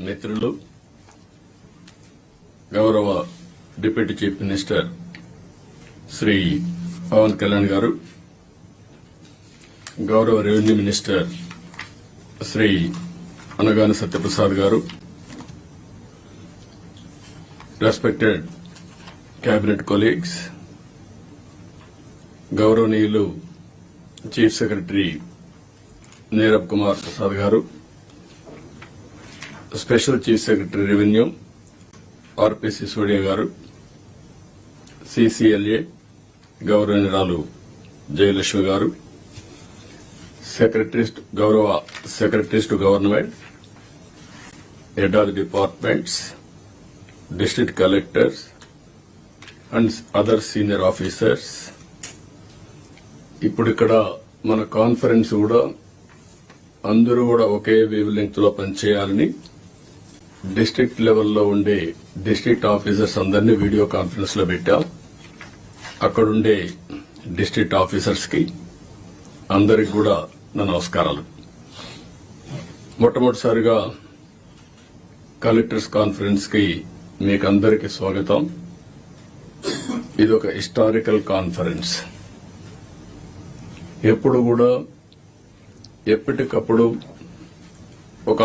మిత్రులు, గౌరవ deputy chief minister Shri Pawan Kalyan garu, గౌరవ revenue minister Shri Anagani Satyaprasad garu, respected cabinet colleagues, గౌరవనీయులు chief secretary Neerab Kumar Prasad garu, special chief secretary revenue RP Sisodia garu, CCLA గౌరవనీయురాలు జయలక్ష్మి గారు, గౌరవ secretaries to government, head of the departments, district collectors and other senior officers. ఇప్పుడు ఇక్కడ మన conference కూడా అందరూ కూడా ఒకే వేవ్ లెంగ్త్ లో పనిచేయాలని డిస్ట్రిక్ట్ లెవెల్లో ఉండే డిస్ట్రిక్ట్ ఆఫీసర్స్ అందరినీ వీడియో కాన్ఫరెన్స్ లో పెట్టాం. అక్కడుండే డిస్ట్రిక్ట్ ఆఫీసర్స్ కి అందరికి కూడా నా నమస్కారాలు. మొట్టమొదటిసారిగా కలెక్టర్స్ కాన్ఫరెన్స్ కి మీకందరికీ స్వాగతం. ఇది ఒక హిస్టారికల్ కాన్ఫరెన్స్. ఎప్పుడు కూడా ఎప్పటికప్పుడు ఒక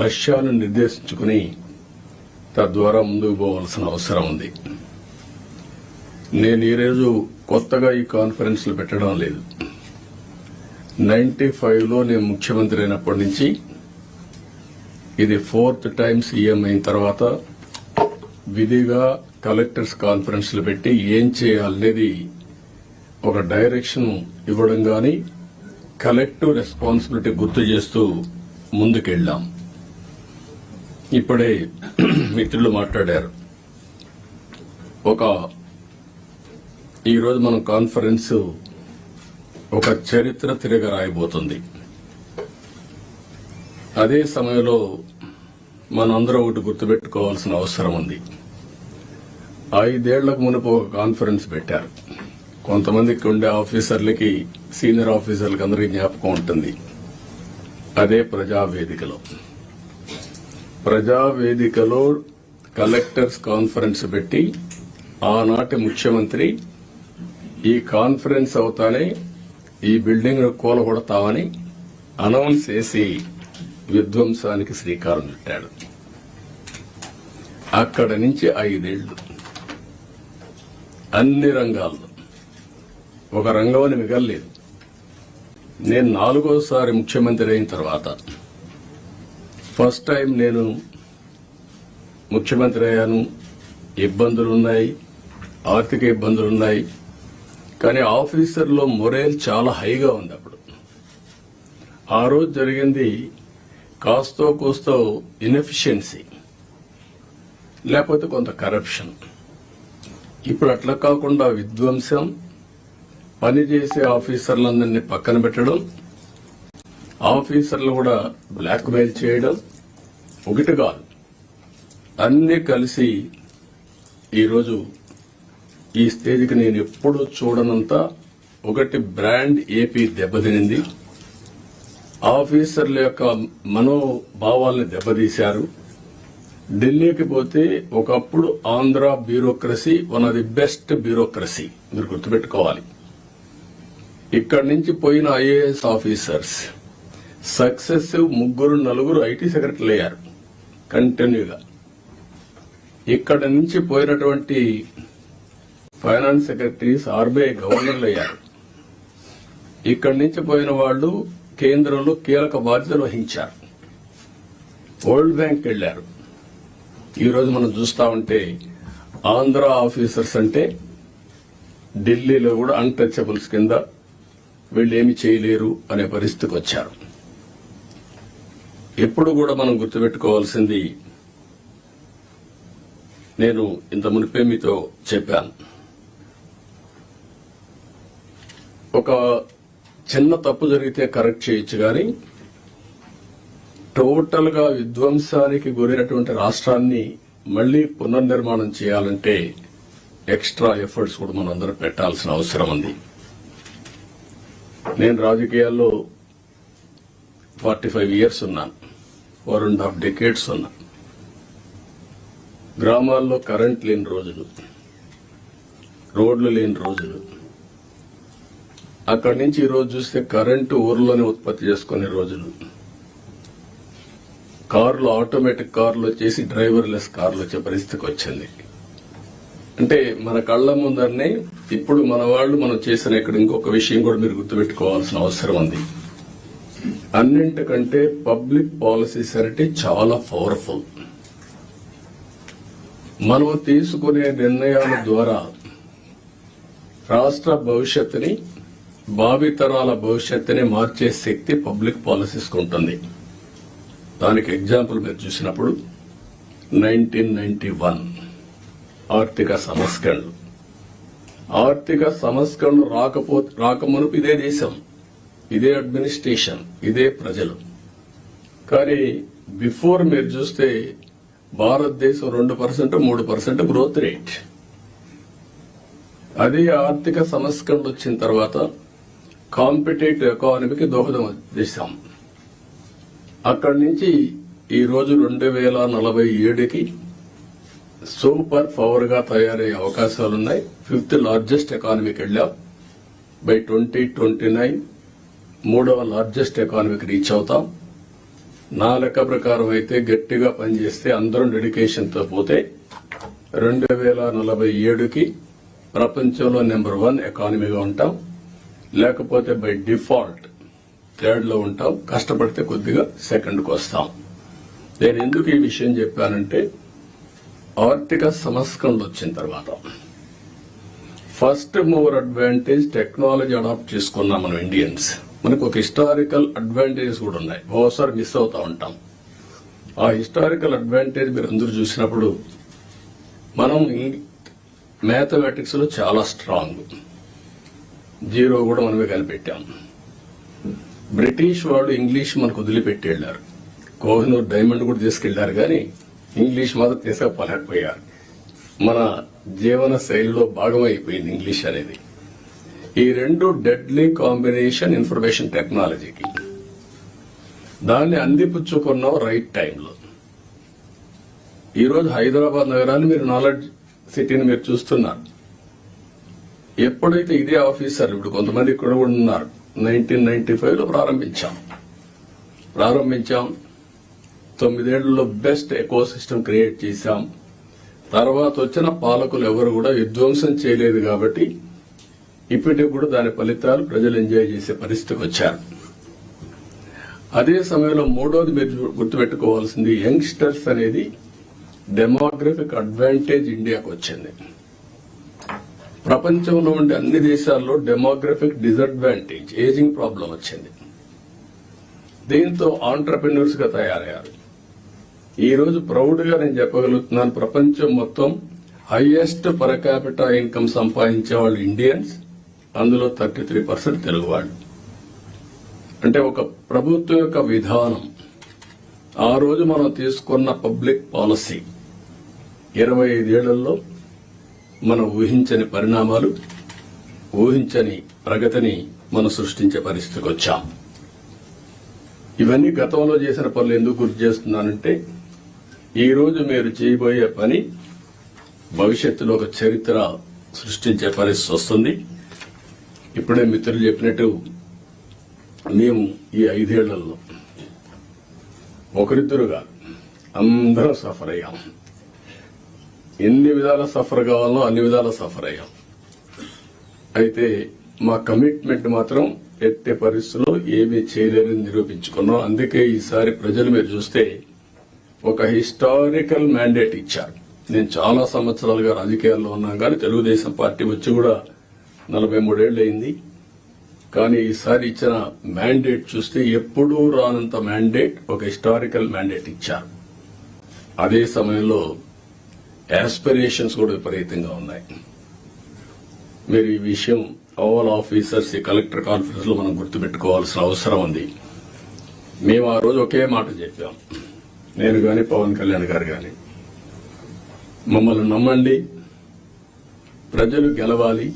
లక్ష్యాన్ని నిర్దేశించుకుని తద్వారా ముందుకు పోవాల్సిన అవసరం ఉంది. నేను ఈరోజు కొత్తగా ఈ కాన్ఫరెన్స్ లో పెట్టడం లేదు. 95లో నేను ముఖ్యమంత్రి అయినప్పటి నుంచి ఇది 4th టైం సీఎం అయిన తర్వాత విధిగా కలెక్టర్స్ కాన్ఫరెన్స్ లో పెట్టి ఏం చేయాలనేది ఒక డైరెక్షన్ ఇవ్వడం గాని కలెక్టివ్ రెస్పాన్సిబిలిటీ గుర్తు చేస్తూ ముందుకెళ్లాం. ఇప్పుడే మిత్రులు మాట్లాడారు. ఈరోజు మన కాన్ఫరెన్స్ ఒక చరిత్ర తిరగ రాయబోతుంది. అదే సమయంలో మనందరం ఒకటి గుర్తుపెట్టుకోవాల్సిన అవసరం ఉంది. 5 ఏళ్లకు మునుపు ఒక కాన్ఫరెన్స్ పెట్టారు. కొంతమందికి ఉండే ఆఫీసర్లకి, సీనియర్ ఆఫీసర్లకి అందరికీ జ్ఞాపకం ఉంటుంది. అదే ప్రజావేదికలో కలెక్టర్స్ కాన్ఫరెన్స్ పెట్టి ఆనాటి ముఖ్యమంత్రి ఈ కాన్ఫరెన్స్ అవుతానే ఈ బిల్డింగ్ కూలగొడతామని అనౌన్స్ చేసి విధ్వంసానికి శ్రీకారం చుట్టాడు. అక్కడి నుంచి 5 ఏళ్లు అన్ని రంగాల్లో ఒక రంగం అని మిగల్లేదు. నేను 4వసారి ముఖ్యమంత్రి అయిన తర్వాత ఫస్ట్ టైం నేను ముఖ్యమంత్రి అయ్యాను. ఇబ్బందులున్నాయి, ఆర్థిక ఇబ్బందులున్నాయి. కానీ ఆఫీసర్లో మొరేల్ చాలా హైగా ఉంది. అప్పుడు ఆ రోజు జరిగింది కాస్తో కూస్తో ఇన్ఎఫిషియన్సీ, లేకపోతే కొంత కరప్షన్. ఇప్పుడు అట్లా కాకుండా విధ్వంసం, పనిచేసే ఆఫీసర్లందరినీ పక్కన పెట్టడం, ఆఫీసర్లు కూడా బ్లాక్ మెయిల్ చేయడం, ఒకటి కాదు అన్ని కలిసి ఈరోజు ఈ స్టేజ్కి నేను ఎప్పుడూ చూడనంత ఒకటి బ్రాండ్ ఏపీ దెబ్బతినింది. ఆఫీసర్ల యొక్క మనోభావాల్ని దెబ్బతీశారు. ఢిల్లీకి పోతే ఒకప్పుడు Andhra bureaucracy one of the best bureaucracy, మీరు గుర్తుపెట్టుకోవాలి. ఇక్కడి నుంచి పోయిన ఐఏఎస్ ఆఫీసర్స్ సక్సెసివ్ 3-4 ఐటీ సెక్రటరీలు అయ్యారు కంటిన్యూగా. ఇక్కడి నుంచి పోయినటువంటి ఫైనాన్స్ సెక్రటరీస్ ఆర్బీఐ గవర్నర్లు అయ్యారు. ఇక్కడి నుంచి పోయిన వాళ్లు కేంద్రంలో కీలక బాధ్యతలు వహించారు. వరల్డ్ బ్యాంక్ వెళ్లారు. ఈరోజు మనం చూస్తా ఉంటే ఆంధ్ర ఆఫీసర్స్ అంటే ఢిల్లీలో కూడా అన్టచబుల్స్ కింద వీళ్ళేమి చేయలేరు అనే పరిస్థితికి వచ్చారు. ఎప్పుడు కూడా మనం గుర్తుపెట్టుకోవాల్సింది, నేను ఇంత మునిపే మీతో చెప్పాను, ఒక చిన్న తప్పు జరిగితే కరెక్ట్ చేయొచ్చు కానీ టోటల్ గా విధ్వంసానికి గురైనటువంటి రాష్ట్రాన్ని మళ్లీ పునర్నిర్మాణం చేయాలంటే ఎక్స్ట్రా ఎఫర్ట్స్ కూడా మనందరం పెట్టాల్సిన అవసరం ఉంది. నేను రాజకీయాల్లో 45 years ఉన్నాను. 4.5 decades ఉన్నా. గ్రామాల్లో కరెంట్ లేని రోజులు, రోడ్లు లేని రోజులు. అక్కడి నుంచి ఈ రోజు చూస్తే కరెంటు ఊర్లోనే ఉత్పత్తి చేసుకునే రోజులు. కార్లు, ఆటోమేటిక్ కార్లు వచ్చేసి డ్రైవర్లెస్ కార్లు వచ్చే పరిస్థితికి వచ్చింది. అంటే మన కళ్ల ముందరనే ఇప్పుడు మన వాళ్ళు మనం చేసిన ఇక్కడ ఇంకొక విషయం కూడా మీరు గుర్తుపెట్టుకోవాల్సిన అవసరం ఉంది. అన్నింటికంటే పబ్లిక్ పాలసీస్ అంటే చాలా పవర్ఫుల్. మనం తీసుకునే నిర్ణయాల ద్వారా రాష్ట్ర భవిష్యత్తుని, భావితరాల భవిష్యత్తుని మార్చే శక్తి పబ్లిక్ పాలసీస్ ఉంటుంది. దానికి ఎగ్జాంపుల్ మీరు చూసినప్పుడు 1991 ఆర్థిక సంస్కరణలు. ఆర్థిక సంస్కరణలు రాకమునుపు ఇదే దేశం, ఇదే అడ్మినిస్ట్రేషన్, ఇదే ప్రజలు. కానీ బిఫోర్ మీరు చూస్తే భారతదేశం 2%, 3% గ్రోత్ రేట్. అదే ఆర్థిక సంస్కరణలు వచ్చిన తర్వాత కాంపిటేటివ్ ఎకానమీకి దోహదం చేశాం. అక్కడి నుంచి ఈ రోజు 2047కి సూపర్ పవర్ గా తయారయ్యే అవకాశాలున్నాయి. 5th లార్జెస్ట్ ఎకానమీకి వెళ్ళాం. బై 2029 3వ లార్జెస్ట్ ఎకానమీకి రీచ్ అవుతాం. నా లెక్క ప్రకారం అయితే గట్టిగా పనిచేస్తే అందరం డెడికేషన్ తో పోతే 2047కి ప్రపంచంలో నెంబర్ 1 ఎకానమీగా ఉంటాం. లేకపోతే బై డిఫాల్ట్ 3rd లో ఉంటాం. కష్టపడితే కొద్దిగా 2nd కు వస్తాం. నేను ఎందుకు ఈ విషయం చెప్పానంటే ఆర్థిక సంస్కరణలు వచ్చిన తర్వాత first mover advantage technology adopt చేసుకున్నాం మనం ఇండియన్స్. మనకు ఒక హిస్టారికల్ అడ్వాంటేజెస్ కూడా ఉన్నాయి, ఓసారి మిస్ అవుతా ఉంటాం. ఆ హిస్టారికల్ అడ్వాంటేజ్ మీరు అందరూ చూసినప్పుడు మనం మ్యాథమెటిక్స్ లో చాలా స్ట్రాంగ్, 0 కూడా మనమే కనిపెట్టాం. బ్రిటిష్ వాళ్ళు ఇంగ్లీష్ మనకు వదిలిపెట్టి వెళ్లారు. కోహినూర్ డైమండ్ కూడా తీసుకెళ్లారు, కానీ ఇంగ్లీష్ మాత్రం తీసుకుపోలేకపోయారు. మన జీవన శైలిలో భాగం అయిపోయింది ఇంగ్లీష్ అనేది. ఈ రెండు డెడ్లీ కాంబినేషన్ ఇన్ఫర్మేషన్ టెక్నాలజీకి. దాన్ని అందిపుచ్చుకున్నాం రైట్ టైంలో. ఈరోజు హైదరాబాద్ నగరాన్ని మీరు నాలెడ్జ్ సిటీని మీరు చూస్తున్నారు. ఎప్పుడైతే ఇదే ఆఫీసర్లు ఇప్పుడు కొంతమంది ఇక్కడ కూడా ఉన్నారు, 1995లో ప్రారంభించాం. 9 ఏళ్లలో బెస్ట్ ఎకో సిస్టమ్ క్రియేట్ చేశాం. తర్వాత వచ్చిన పాలకులు ఎవరు కూడా విధ్వంసం చేయలేదు కాబట్టి ఇప్పటికి కూడా దాని ఫలితాలు ప్రజలు ఎంజాయ్ చేసే పరిస్థితికి వచ్చారు. అదే సమయంలో మూడోది మీరు గుర్తుపెట్టుకోవాల్సింది యంగ్స్టర్స్ అనేది డెమోగ్రఫిక్ అడ్వాంటేజ్ ఇండియాకు వచ్చింది. ప్రపంచంలో ఉండే అన్ని దేశాల్లో డెమోగ్రఫిక్ డిసడ్వాంటేజ్, ఏజింగ్ ప్రాబ్లం వచ్చింది. దీంతో ఆంటర్ప్రెన్యూర్స్ గా తయారయ్యారు. ఈ రోజు ప్రౌడ్ గా నేను చెప్పగలుగుతున్నాను, ప్రపంచం మొత్తం హైయెస్ట్ పర్ క్యాపిటా ఇన్కమ్ సంపాదించే వాళ్ళు ఇండియన్స్, అందులో 33% తెలుగు వాళ్ళు. అంటే ఒక ప్రభుత్వం యొక్క విధానం, ఆ రోజు మనం తీసుకున్న పబ్లిక్ పాలసీ 25 ఏళ్లలో మనం ఊహించని పరిణామాలు, ఊహించని ప్రగతిని మనం సృష్టించే పరిస్థితికి వచ్చాం. ఇవన్నీ గతంలో చేసిన పనులు ఎందుకు గుర్తు చేస్తున్నానంటే ఈ రోజు మీరు చేయబోయే పని భవిష్యత్తులో ఒక చరిత్ర సృష్టించే పరిస్థితి వస్తుంది. ఇప్పుడే మిత్రులు చెప్పినట్టు మేము ఈ 5 ఏళ్లలో ఒకరిద్దరుగా అందరం సఫర్ అయ్యాం. ఎన్ని విధాల సఫర్ కావాలో అన్ని విధాల సఫర్ అయ్యాం. అయితే మా కమిట్మెంట్ మాత్రం ఎట్టి పరిస్థితుల్లో ఏమీ చేయలేరని నిరూపించుకున్నాం. అందుకే ఈసారి ప్రజలు మీరు చూస్తే ఒక హిస్టారికల్ మ్యాండేట్ ఇచ్చారు. నేను చాలా సంవత్సరాలుగా రాజకీయాల్లో ఉన్నాను, కానీ తెలుగుదేశం పార్టీ వచ్చి కూడా 43 ఏళ్లు అయింది. కానీ ఈసారి ఇచ్చిన మ్యాండేట్ చూస్తే ఎప్పుడూ రానంత మ్యాండేట్, ఒక హిస్టారికల్ మ్యాండేట్ ఇచ్చారు. అదే సమయంలో యాస్పిరేషన్స్ కూడా విపరీతంగా ఉన్నాయి. మీరు ఈ విషయం ఆల్ ఆఫీసర్స్ ఈ కలెక్టర్ కాన్ఫరెన్స్ లో మనం గుర్తుపెట్టుకోవాల్సిన అవసరం ఉంది. మేము ఆ రోజు ఒకే మాట చెప్పాం, నేను గాని పవన్ కళ్యాణ్ గారు గాని, మమ్మల్ని నమ్మండి, ప్రజలు గెలవాలి.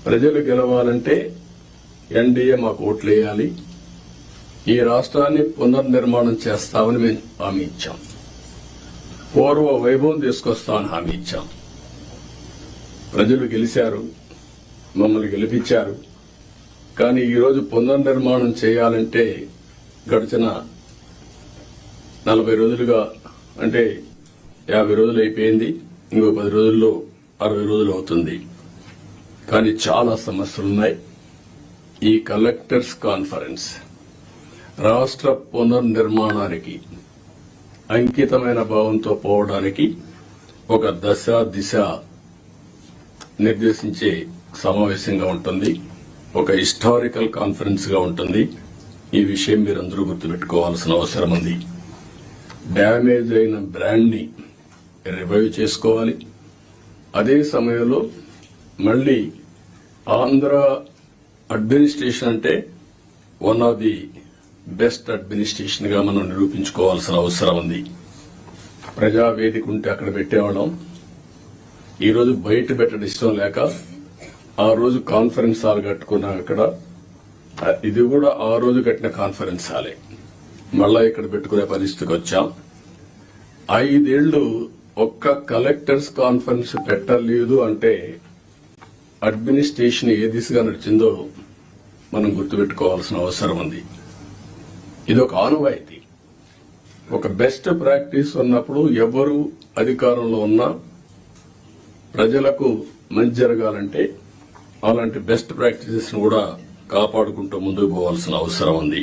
ప్రజలు గెలవాలంటే ఎన్డీఏ మాకు ఓట్లు వేయాలి. ఈ రాష్ట్రాన్ని పునర్నిర్మాణం చేస్తామని మేము హామీ ఇచ్చాం. పూర్వ వైభవం తీసుకొస్తామని హామీ ఇచ్చాం. ప్రజలు గెలిచారు, మమ్మల్ని గెలిపించారు. కానీ ఈరోజు పునర్నిర్మాణం చేయాలంటే గడిచిన 40 రోజులుగా, అంటే 50 రోజులు అయిపోయింది, ఇంకో 10 రోజుల్లో 60 రోజులు అవుతుంది. కానీ చాలా సమస్యలున్నాయి. ఈ కలెక్టర్స్ కాన్ఫరెన్స్ రాష్ట్ర పునర్నిర్మాణానికి అంకితమైన భావంతో పోవడానికి ఒక దశ దిశ నిర్దేశించే సమావేశంగా ఉంటుంది. ఒక హిస్టారికల్ కాన్ఫరెన్స్ గా ఉంటుంది. ఈ విషయం మీరందరూ గుర్తుపెట్టుకోవాల్సిన అవసరం ఉంది. డ్యామేజ్ అయిన బ్రాండ్ ని రివైవ్ చేసుకోవాలి. అదే సమయంలో మళ్లీ ఆంధ్ర అడ్మినిస్ట్రేషన్ అంటే one of the best administration గా మనం నిరూపించుకోవాల్సిన అవసరం ఉంది. ప్రజావేదిక ఉంటే అక్కడ పెట్టేవాళ్ళం. ఈ రోజు బయట పెట్టడం ఇష్టం లేక ఆ రోజు కాన్ఫరెన్స్ హాల్ కట్టుకున్నాం. అక్కడ ఇది కూడా ఆ రోజు కట్టిన కాన్ఫరెన్స్ హాలే మళ్ళా ఇక్కడ పెట్టుకునే పరిస్థితికి వచ్చాం. 5 ఏళ్లు ఒక్క కలెక్టర్స్ కాన్ఫరెన్స్ పెట్టలేదు అంటే అడ్మినిస్ట్రేషన్ ఏ దిశగా నడిచిందో మనం గుర్తుపెట్టుకోవాల్సిన అవసరం ఉంది. ఇది ఒక ఆనవాయితీ. ఒక బెస్ట్ ప్రాక్టీస్ ఉన్నప్పుడు ఎవరు అధికారంలో ఉన్నా ప్రజలకు మంచి జరగాలంటే అలాంటి బెస్ట్ ప్రాక్టీసెస్ ను కూడా కాపాడుకుంటూ ముందుకు పోవాల్సిన అవసరం ఉంది.